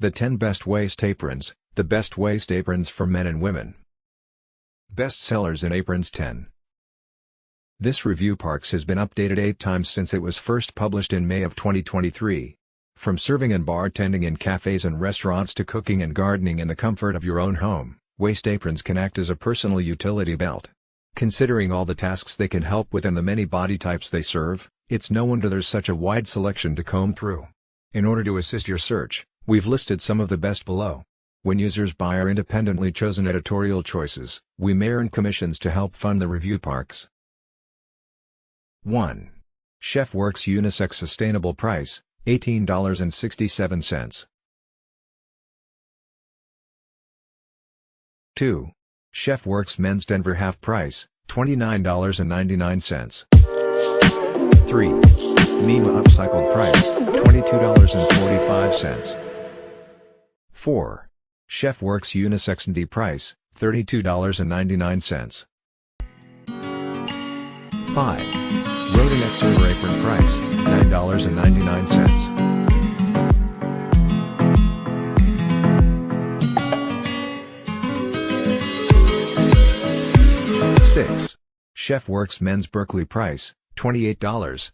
The 10 Best Waist Aprons, the best waist aprons for men and women. Best sellers in Aprons 10. This review parks has been updated 8 times since it was first published in May of 2023. From serving and bartending in cafes and restaurants to cooking and gardening in the comfort of your own home, waist aprons can act as a personal utility belt. Considering all the tasks they can help with and the many body types they serve, it's no wonder there's such a wide selection to comb through. In order to assist your search, we've listed some of the best below. When users buy our independently chosen editorial choices, we may earn commissions to help fund the review parks. 1. Chef Works Unisex Sustainable Price, $18.67. 2. Chef Works Men's Denver Half Price, $29.99. 3. Meema Upcycled Price, $22.45. 4. Chef Works Unisex Indy Price, $32.99. 5. ROTANET Silver Apron Price, $9.99. 6. Chef Works Men's Berkeley Price, $28.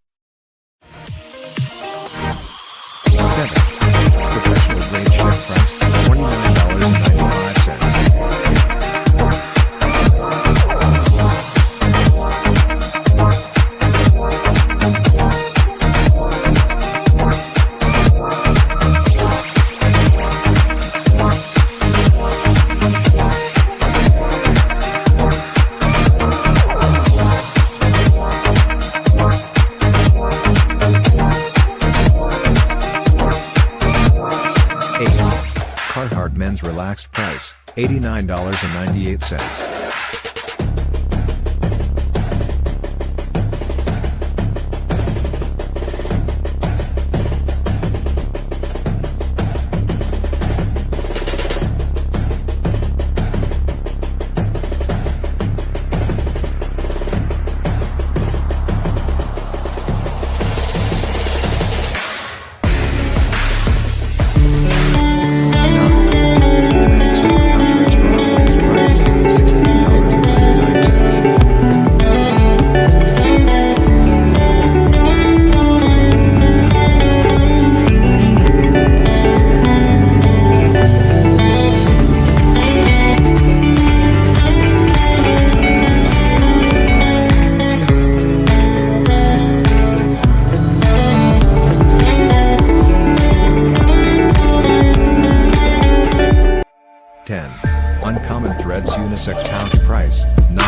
7. Professional Grade Chef Price, $29.95. 8. Carhartt Men's Relaxed Price, $89.98. 10. Uncommon Threads Unisex Pound Price, $9.